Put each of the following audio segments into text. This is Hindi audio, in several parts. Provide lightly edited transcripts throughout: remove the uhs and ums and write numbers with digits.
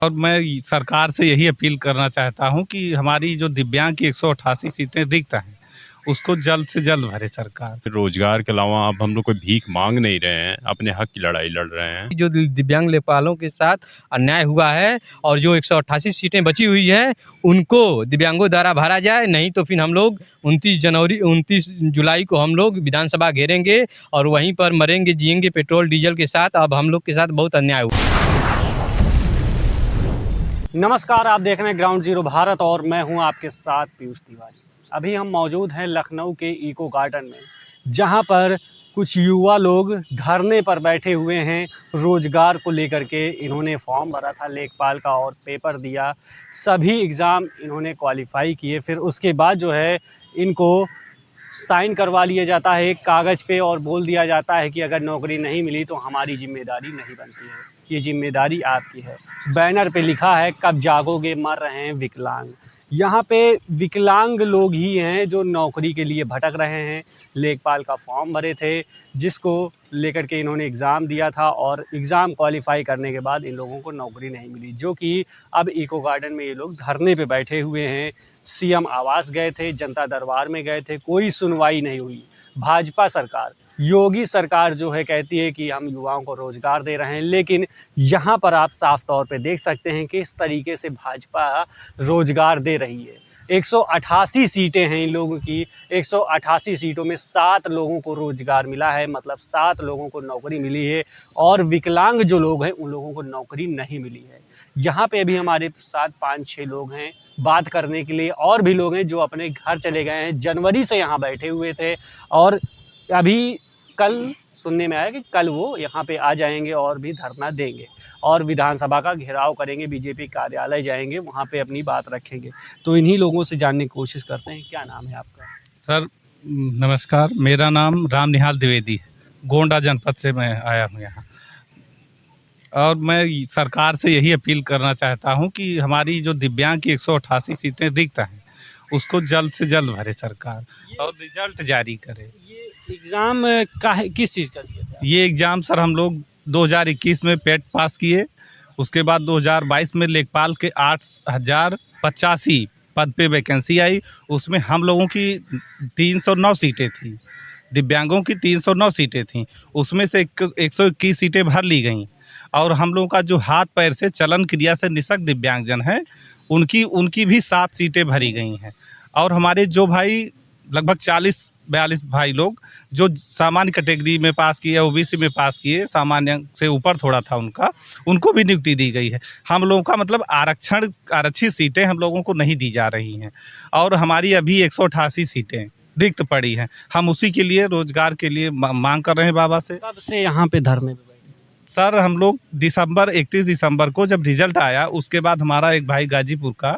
और मैं सरकार से यही अपील करना चाहता हूं कि हमारी जो दिव्यांग की 188 सीटें रिक्त हैं उसको जल्द से जल्द भरे सरकार। रोजगार के अलावा अब हम लोग कोई भीख मांग नहीं रहे हैं, अपने हक की लड़ाई लड़ रहे हैं। जो दिव्यांग लेखपालों के साथ अन्याय हुआ है और जो 188 सीटें बची हुई है उनको दिव्यांगों द्वारा भरा जाए, नहीं तो फिर हम लोग 29 जुलाई को हम लोग विधानसभा घेरेंगे और वहीं पर मरेंगे जिएंगे पेट्रोल डीजल के साथ। अब हम लोग के साथ बहुत अन्याय हुआ। नमस्कार, आप देख रहे हैं ग्राउंड जीरो भारत और मैं हूं आपके साथ पीयूष तिवारी। अभी हम मौजूद हैं लखनऊ के इको गार्डन में, जहां पर कुछ युवा लोग धरने पर बैठे हुए हैं। रोजगार को लेकर के इन्होंने फॉर्म भरा था लेखपाल का और पेपर दिया, सभी एग्ज़ाम इन्होंने क्वालिफाई किए। फिर उसके बाद जो है इनको साइन करवा लिया जाता है एक कागज़ पे और बोल दिया जाता है कि अगर नौकरी नहीं मिली तो हमारी जिम्मेदारी नहीं बनती है, ये जिम्मेदारी आपकी है। बैनर पे लिखा है कब जागोगे मर रहे हैं विकलांग। यहाँ पे विकलांग लोग ही हैं जो नौकरी के लिए भटक रहे हैं। लेखपाल का फॉर्म भरे थे जिसको लेकर के इन्होंने एग्ज़ाम दिया था और एग्ज़ाम क्वालिफाई करने के बाद इन लोगों को नौकरी नहीं मिली, जो कि अब इको गार्डन में ये लोग धरने पे बैठे हुए हैं। सीएम आवास गए थे, जनता दरबार में गए थे, कोई सुनवाई नहीं हुई। भाजपा सरकार, योगी सरकार जो है कहती है कि हम युवाओं को रोज़गार दे रहे हैं, लेकिन यहाँ पर आप साफ तौर पे देख सकते हैं कि इस तरीके से भाजपा रोज़गार दे रही है। 188 सीटें हैं इन लोगों की, 188 सीटों में 7 लोगों को रोज़गार मिला है, मतलब 7 लोगों को नौकरी मिली है और विकलांग जो लोग हैं उन लोगों को नौकरी नहीं मिली है। यहाँ पे अभी हमारे साथ 5-6 लोग हैं बात करने के लिए, और भी लोग हैं जो अपने घर चले गए हैं। जनवरी से यहाँ बैठे हुए थे और अभी कल सुनने में आया कि कल वो यहाँ पे आ जाएंगे और भी धरना देंगे और विधानसभा का घेराव करेंगे, बीजेपी कार्यालय जाएंगे, वहाँ पे अपनी बात रखेंगे। तो इन्हीं लोगों से जानने की कोशिश करते हैं। क्या नाम है आपका? सर नमस्कार, मेरा नाम राम निहाल द्विवेदी है, गोंडा जनपद से मैं आया हूँ यहाँ। और मैं सरकार से यही अपील करना चाहता हूँ कि हमारी जो दिव्यांग की 188 सीटें रिक्त हैं उसको जल्द से जल्द भरे सरकार और रिजल्ट जारी करे। ये एग्ज़ाम किस चीज़ का दिया था? ये एग्ज़ाम सर हम लोग 2021 में पेट पास किए, उसके बाद 2022 में लेखपाल के 8085 पद पे वैकेंसी आई। उसमें हम लोगों की 309 सीटें थी, दिव्यांगों की 309 सीटें थीं, उसमें से 121 सीटें भर ली गईं। और हम लोगों का जो हाथ पैर से चलन क्रिया से निःशक्त दिव्यांगजन हैं उनकी भी 7 सीटें भरी गई हैं। और हमारे जो भाई लगभग 40-42 भाई लोग जो सामान्य कैटेगरी में पास किए, ओबीसी में पास किए, सामान्य से ऊपर थोड़ा था उनको भी नियुक्ति दी गई है। हम लोगों का मतलब आरक्षित सीटें हम लोगों को नहीं दी जा रही हैं और हमारी अभी 188 सीटें रिक्त पड़ी हैं। हम उसी के लिए रोजगार के लिए मांग कर रहे हैं बाबा से। कब से यहाँ पे धरने पे बैठे? सर हम लोग 31 दिसंबर को जब रिजल्ट आया उसके बाद हमारा एक भाई गाजीपुर का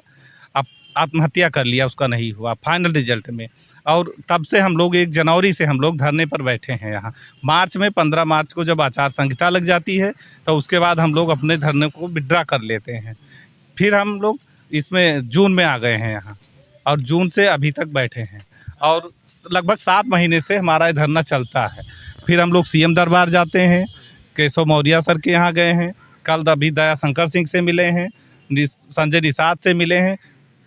आत्महत्या कर लिया, उसका नहीं हुआ फाइनल रिजल्ट में। और तब से हम लोग 1 जनवरी से हम लोग धरने पर बैठे हैं यहाँ। मार्च में 15 मार्च को जब आचार संहिता लग जाती है तो उसके बाद हम लोग अपने धरने को विड्रा कर लेते हैं। फिर हम लोग इसमें जून में आ गए हैं यहाँ और जून से अभी तक बैठे हैं और लगभग 7 महीने से हमारा ये धरना चलता है। फिर हम लोग सीएम दरबार जाते हैं, केशव मौर्य सर के यहाँ गए हैं, कल अभी दया शंकर सिंह से मिले हैं, संजय निषाद से मिले हैं,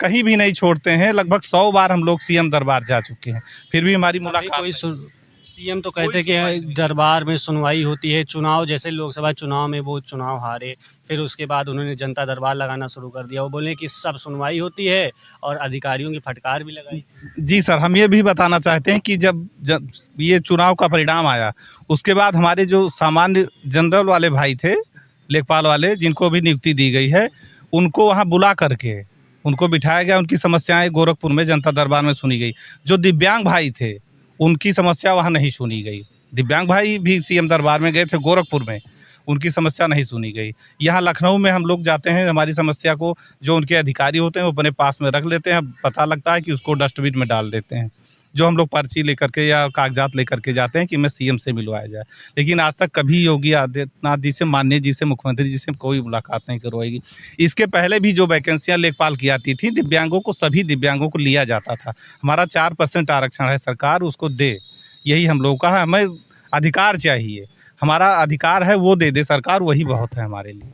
कहीं भी नहीं छोड़ते हैं। लगभग 100 बार हम लोग सीएम दरबार जा चुके हैं, फिर भी हमारी मुलाकात। सीएम तो कहते हैं कि दरबार में सुनवाई होती है। चुनाव जैसे लोकसभा चुनाव में वो चुनाव हारे, फिर उसके बाद उन्होंने जनता दरबार लगाना शुरू कर दिया। वो बोले कि सब सुनवाई होती है और अधिकारियों की फटकार भी लगाई। जी सर, हम ये भी बताना चाहते हैं कि जब ये चुनाव का परिणाम आया उसके बाद हमारे जो सामान्य जनरल वाले भाई थे, लेखपाल वाले, जिनको भी नियुक्ति दी गई है, उनको वहाँ बुला करके उनको बिठाया गया। उनकी समस्याएं गोरखपुर में जनता दरबार में सुनी गई। जो दिव्यांग भाई थे उनकी समस्या वहाँ नहीं सुनी गई। दिव्यांग भाई भी सीएम दरबार में गए थे गोरखपुर में, उनकी समस्या नहीं सुनी गई। यहाँ लखनऊ में हम लोग जाते हैं, हमारी समस्या को जो उनके अधिकारी होते हैं वो अपने पास में रख लेते हैं। पता लगता है कि उसको डस्टबिन में डाल देते हैं। जो हम लोग पर्ची लेकर के या कागजात लेकर के जाते हैं कि मैं सीएम से मिलवाया जाए, लेकिन आज तक कभी योगी आदित्यनाथ जी से, माननीय जी से, मुख्यमंत्री जी से कोई मुलाकात नहीं करवाएगी। इसके पहले भी जो वैकेंसियां लेखपाल की आती थी दिव्यांगों को, सभी दिव्यांगों को लिया जाता था। हमारा 4% आरक्षण है, सरकार उसको दे, यही हम लोगों का है। हमें अधिकार चाहिए, हमारा अधिकार है वो दे दे सरकार, वही बहुत है हमारे लिए।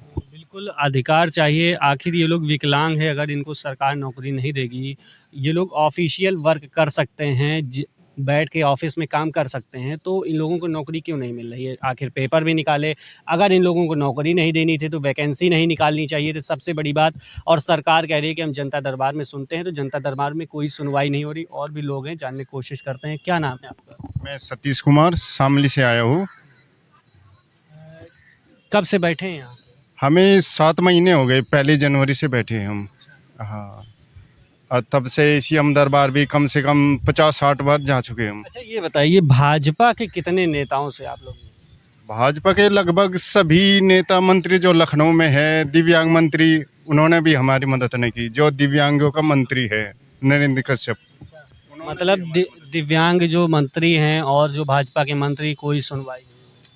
बिल्कुल अधिकार चाहिए। आखिर ये लोग विकलांग है, अगर इनको सरकार नौकरी नहीं देगी, ये लोग ऑफिशियल वर्क कर सकते हैं, बैठ के ऑफिस में काम कर सकते हैं, तो इन लोगों को नौकरी क्यों नहीं मिल रही है? आखिर पेपर भी निकाले, अगर इन लोगों को नौकरी नहीं देनी थी तो वैकेंसी नहीं निकालनी चाहिए थी, सबसे बड़ी बात। और सरकार कह रही है कि हम जनता दरबार में सुनते हैं, तो जनता दरबार में कोई सुनवाई नहीं हो रही। और भी लोग हैं, जानने की कोशिश करते हैं। क्या नाम है आपका? मैं सतीश कुमार शामली से आया हूँ। कब से बैठे हैं यहाँ? हमें 7 महीने हो गए, 1 जनवरी से बैठे हैं हम। हाँ, और तब से सीएम दरबार भी कम से कम 50-60 बार जा चुके हैं हम। अच्छा, ये बताइए, भाजपा के कितने नेताओं से आप लोग? भाजपा के लगभग सभी नेता मंत्री जो लखनऊ में है, दिव्यांग मंत्री, उन्होंने भी हमारी मदद नहीं की। जो दिव्यांगों का मंत्री है नरेंद्र कश्यप, मतलब दिव्यांग जो मंत्री हैं और जो भाजपा के मंत्री, कोई सुनवाई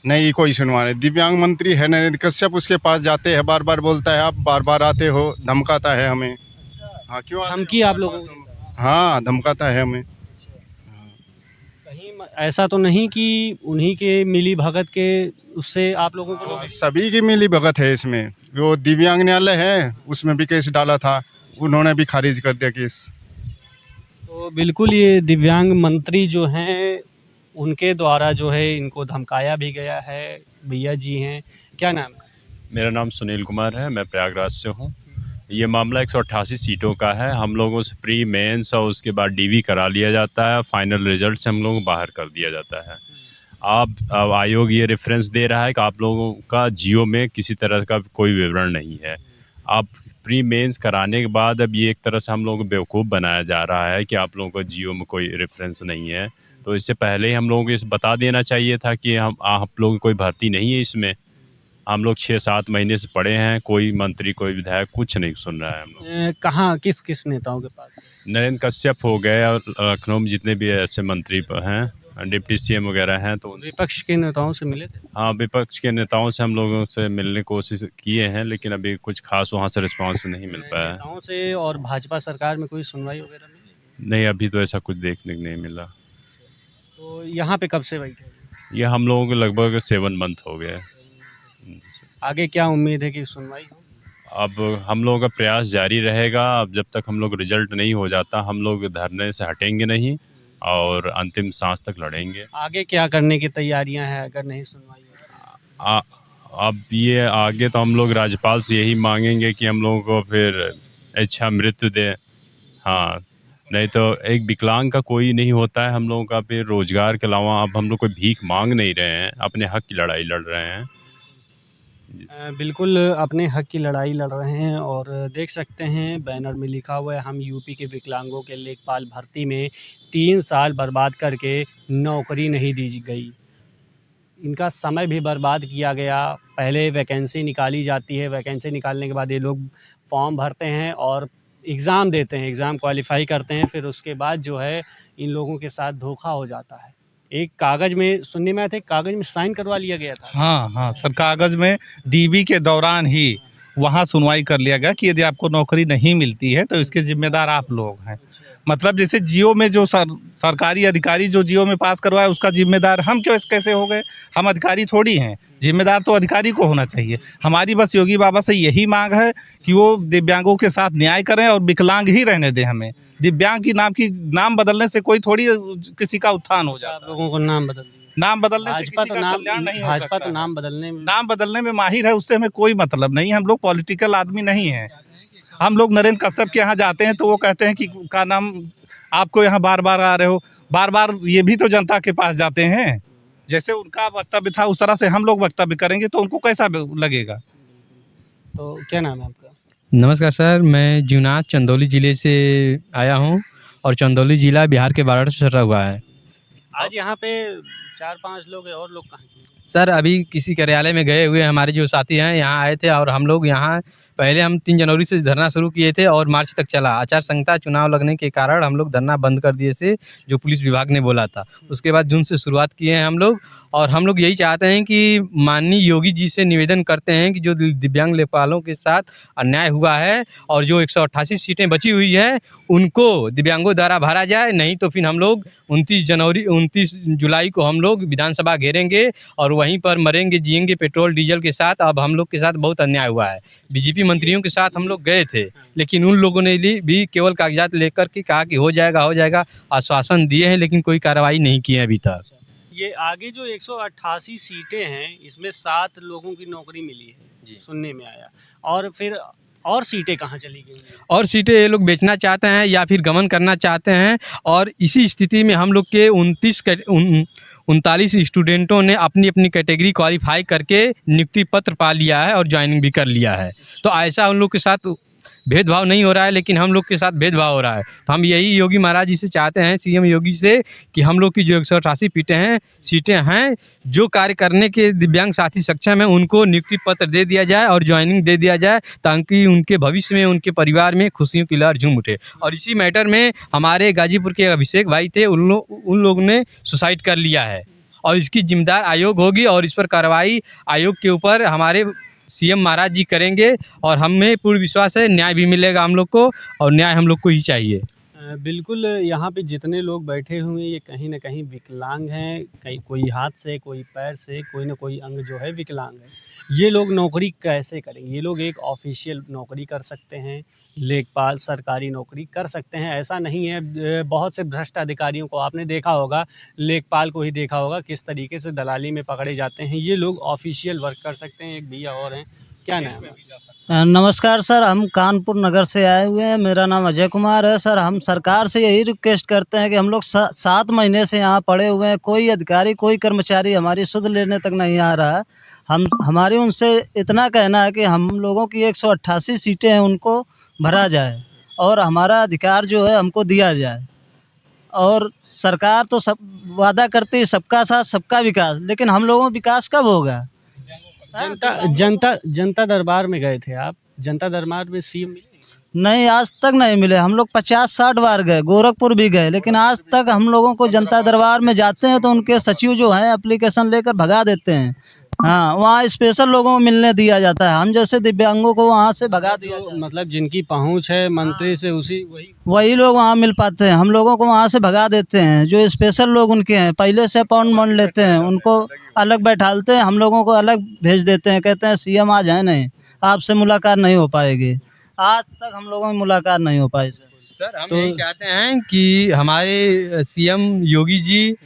नहीं, कोई सुनवाई नहीं। दिव्यांग मंत्री है नरेंद्र कश्यप, उसके पास जाते हैं, बार बार बोलता है आप बार बार आते हो, धमकाता है हमें। हाँ, क्यों आते धमकी हो? आप लोगों को? हाँ, धमकाता है हमें। कहीं ऐसा तो नहीं कि उन्हीं के मिली भगत के उससे आप लोगों को नौकरी? सभी की मिली भगत है इसमें। वो दिव्यांग न्यायालय है, उसमें भी केस डाला था, उन्होंने भी खारिज कर दिया केस। तो बिल्कुल ये दिव्यांग मंत्री जो हैं, उनके द्वारा जो है इनको धमकाया भी गया है। भैया जी हैं, क्या नाम है? मेरा नाम सुनील कुमार है, मैं प्रयागराज से हूँ। ये मामला 188 सीटों का है। हम लोगों से प्री मेंस और उसके बाद डीवी करा लिया जाता है, फाइनल रिजल्ट से हम लोगों को बाहर कर दिया जाता है। अब आयोग ये रेफरेंस दे रहा है कि आप लोगों का जियो में किसी तरह का कोई विवरण नहीं है। अब प्री मेंस कराने के बाद अब ये एक तरह से हम लोगों को बेवकूफ़ बनाया जा रहा है कि आप लोगों को जियो में कोई रेफरेंस नहीं है। तो इससे पहले ही हम लोगों को इस बता देना चाहिए था कि हम आप लोगों की कोई भर्ती नहीं है इसमें। हम लोग 6-7 महीने से पड़े हैं, कोई मंत्री कोई विधायक कुछ नहीं सुन रहा है हम लोग। कहाँ, किस किस नेताओं के पास? नरेंद्र कश्यप हो गए और लखनऊ में जितने भी ऐसे मंत्री हैं, डिप्टी सीएम वगैरह हैं, तो विपक्ष के नेताओं से मिले थे? हाँ, विपक्ष के नेताओं से हम लोगों से मिलने की कोशिश किए हैं, लेकिन अभी कुछ खास वहाँ से रिस्पांस नहीं मिल पाया है। नेताओं से और भाजपा सरकार में कोई सुनवाई वगैरह नहीं? नहीं, अभी तो ऐसा कुछ देखने को नहीं मिला। तो यहाँ पे कब से बैठे हैं? ये हम लोगों को लगभग 7 मंथ हो गए। आगे क्या उम्मीद है कि सुनवाई हो? अब हम लोगों का प्रयास जारी रहेगा। अब जब तक हम लोग रिजल्ट नहीं हो जाता, हम लोग धरने से हटेंगे नहीं और अंतिम सांस तक लड़ेंगे। आगे क्या करने की तैयारियां हैं अगर नहीं सुनवाई हो? अब ये आगे तो हम लोग राज्यपाल से यही मांगेंगे कि हम लोगों को फिर अच्छा मृत्यु दे। हाँ, नहीं तो एक विकलांग का कोई नहीं होता है हम लोगों का फिर रोजगार के अलावा। अब हम लोग कोई भीख मांग नहीं रहे हैं, अपने हक की लड़ाई लड़ रहे हैं। बिल्कुल अपने हक की लड़ाई लड़ रहे हैं। और देख सकते हैं बैनर में लिखा हुआ है, हम यूपी के विकलांगों के लेखपाल भर्ती में 3 साल बर्बाद करके नौकरी नहीं दी गई। इनका समय भी बर्बाद किया गया। पहले वैकेंसी निकाली जाती है, वैकेंसी निकालने के बाद ये लोग फॉर्म भरते हैं और एग्ज़ाम देते हैं, एग्ज़ाम क्वालिफ़ाई करते हैं, फिर उसके बाद जो है इन लोगों के साथ धोखा हो जाता है। एक कागज़ में सुनने में आया था, एक कागज़ में साइन करवा लिया गया था। हाँ हाँ सर, कागज़ में डीबी के दौरान ही वहाँ सुनवाई कर लिया गया कि यदि आपको नौकरी नहीं मिलती है तो इसके जिम्मेदार आप लोग हैं। मतलब जैसे जियो में जो सरकारी अधिकारी जो जियो में पास करवाए उसका जिम्मेदार हम क्यों कैसे हो गए? हम अधिकारी थोड़ी हैं, जिम्मेदार तो अधिकारी को होना चाहिए। हमारी बस योगी बाबा से यही मांग है कि वो दिव्यांगों के साथ न्याय करें और विकलांग ही रहने दें हमें। दिव्यांग की नाम बदलने से कोई थोड़ी किसी का उत्थान हो जाता आप लोगों को नाम बदल दिया। नाम बदलने से भाजपा किसी तो का कल्याण नहीं हो भाजपा सकता तो है। नाम बदलने में माहिर है, उससे हमें कोई मतलब नहीं। हम लोग पॉलिटिकल आदमी नहीं हैं। हम लोग नरेंद्र कश्यप के यहाँ जाते हैं तो वो कहते हैं कि का नाम आपको यहाँ बार बार आ रहे हो, बार बार ये भी तो जनता के पास जाते हैं। जैसे उनका वक्तव्य था उस तरह से हम लोग वक्तव्य करेंगे तो उनको कैसा लगेगा? तो क्या नाम है आपका? नमस्कार सर, मैं जीवनाथ चंदौली ज़िले से आया हूँ और चंदौली ज़िला बिहार के बॉर्डर से सटा हुआ है। आज यहाँ पे 4-5 लोग हैं, और लोग कहाँ से? सर अभी किसी कार्यालय में गए हुए हमारे जो साथी हैं यहाँ आए थे और हम लोग यहाँ पहले हम 3 जनवरी से धरना शुरू किए थे और मार्च तक चला। आचार संहिता चुनाव लगने के कारण हम लोग धरना बंद कर दिए थे, जो पुलिस विभाग ने बोला था। उसके बाद जून से शुरुआत किए हैं हम लोग, और हम लोग यही चाहते हैं कि माननीय योगी जी से निवेदन करते हैं कि जो दिव्यांग लेखपालों के साथ अन्याय हुआ है और जो 188 सीटें बची हुई है उनको दिव्यांगों द्वारा भरा जाए, नहीं तो फिर हम लोग 29 जुलाई को हम लोग विधानसभा घेरेंगे और वहीं पर मरेंगे जिएंगे पेट्रोल डीजल के साथ। अब हम लोग के साथ बहुत अन्याय हुआ है। बीजेपी मंत्रियों के साथ हम लोग गए थे, लेकिन उन लोगों ने भी केवल कागजात लेकर के कहा कि हो जाएगा, आश्वासन दिए हैं, लेकिन कोई कार्रवाई नहीं की है अभी तक। ये आगे जो 188 सीटें हैं, इसमें 7 लोगों की नौकरी मिली है, सुनने में आया। और फिर और सीटें कहाँ चली गई हैं? और सीटें ये लोग बेचना चाहते हैं या फिर गमन करना चाहते हैं, और इसी स्थिति में हम लोग के 39 स्टूडेंटों ने अपनी अपनी कैटेगरी क्वालिफाई करके नियुक्ति पत्र पा लिया है और ज्वाइनिंग भी कर लिया है। तो ऐसा उन लोग के साथ भेदभाव नहीं हो रहा है, लेकिन हम लोग के साथ भेदभाव हो रहा है। तो हम यही योगी महाराज जी से चाहते हैं, सीएम योगी से, कि हम लोग की जो 188 सीटें हैं, जो कार्य करने के दिव्यांग साथी सक्षम हैं, उनको नियुक्ति पत्र दे दिया जाए और ज्वाइनिंग दे दिया जाए, ताकि उनके भविष्य में, उनके परिवार में खुशियों की लहर झूम उठे। और इसी मैटर में हमारे गाजीपुर के अभिषेक भाई थे, उन लोगों ने सुसाइड कर लिया है, और इसकी जिम्मेदार आयोग होगी, और इस पर कार्रवाई आयोग के ऊपर हमारे सीएम महाराज जी करेंगे, और हमें पूर्ण विश्वास है न्याय भी मिलेगा हम लोग को, और न्याय हम लोग को ही चाहिए। बिल्कुल, यहाँ पे जितने लोग बैठे हुए हैं ये कहीं ना कहीं विकलांग हैं, कहीं कोई हाथ से, कोई पैर से, कोई ना कोई अंग जो है विकलांग है। ये लोग नौकरी कैसे करेंगे? ये लोग एक ऑफिशियल नौकरी कर सकते हैं, लेखपाल सरकारी नौकरी कर सकते हैं, ऐसा नहीं है। बहुत से भ्रष्ट अधिकारियों को आपने देखा होगा, लेखपाल को ही देखा होगा, किस तरीके से दलाली में पकड़े जाते हैं। ये लोग ऑफिशियल वर्क कर सकते हैं। एक भैया और हैं, क्या नाम है? नमस्कार सर, हम कानपुर नगर से आए हुए हैं। मेरा नाम अजय कुमार है। सर, हम सरकार से यही रिक्वेस्ट करते हैं कि हम लोग 7 महीने से यहाँ पड़े हुए हैं, कोई अधिकारी, कोई कर्मचारी हमारी सुध लेने तक नहीं आ रहा है। हमारी उनसे इतना कहना है कि हम लोगों की 188 सीटें हैं, उनको भरा जाए और हमारा अधिकार जो है हमको दिया जाए। और सरकार तो सब वादा करती है, सबका साथ सबका विकास, लेकिन हम लोगों का विकास कब होगा? जनता दरबार में गए थे आप? जनता दरबार में सीएम मिले? नहीं, आज तक नहीं मिले। हम लोग 50-60 बार गए, गोरखपुर भी गए, लेकिन आज तक हम लोगों को जनता दरबार में जाते हैं तो उनके सचिव जो हैं एप्लीकेशन लेकर भगा देते हैं। हाँ, वहाँ स्पेशल लोगों को मिलने दिया जाता है, हम जैसे दिव्यांगों को वहाँ से भगा दिया जाता है। मतलब जिनकी पहुंच है मंत्री से, वही लोग वहाँ मिल पाते हैं, हम लोगों को वहाँ से भगा देते हैं। जो स्पेशल लोग उनके हैं, पहले से अपॉइंटमेंट लेते हैं, उनको अलग बैठालते हैं, हम लोगों को अलग भेज देते हैं। कहते हैं सीएम आज है नहीं, आपसे मुलाकात नहीं हो पाएगी। आज तक हम लोगों की मुलाकात नहीं हो पाई सर, हम यही चाहते हैं कि हमारे सीएम योगी जी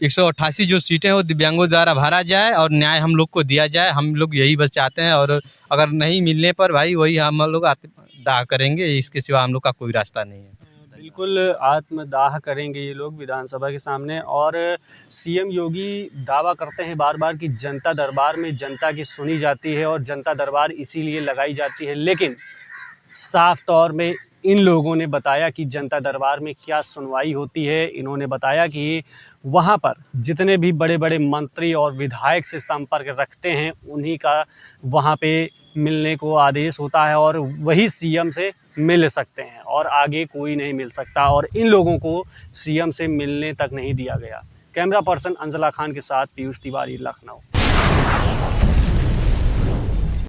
188 जो सीटें वो दिव्यांगों द्वारा भरा जाए और न्याय हम लोग को दिया जाए। हम लोग यही बस चाहते हैं, और अगर नहीं मिलने पर भाई वही हम लोग आत्मदाह करेंगे, इसके सिवा हम लोग का कोई रास्ता नहीं है। बिल्कुल आत्मदाह करेंगे ये लोग विधानसभा के सामने। और सीएम योगी दावा करते हैं बार बार कि जनता दरबार में जनता की सुनी जाती है और जनता दरबार इसीलिए लगाई जाती है, लेकिन साफ तौर में इन लोगों ने बताया कि जनता दरबार में क्या सुनवाई होती है। इन्होंने बताया कि वहाँ पर जितने भी बड़े बड़े मंत्री और विधायक से संपर्क रखते हैं उन्हीं का वहाँ पे मिलने को आदेश होता है और वही सीएम से मिल सकते हैं, और आगे कोई नहीं मिल सकता। और इन लोगों को सीएम से मिलने तक नहीं दिया गया। कैमरा पर्सन अंजला खान के साथ पीयूष तिवारी, लखनऊ।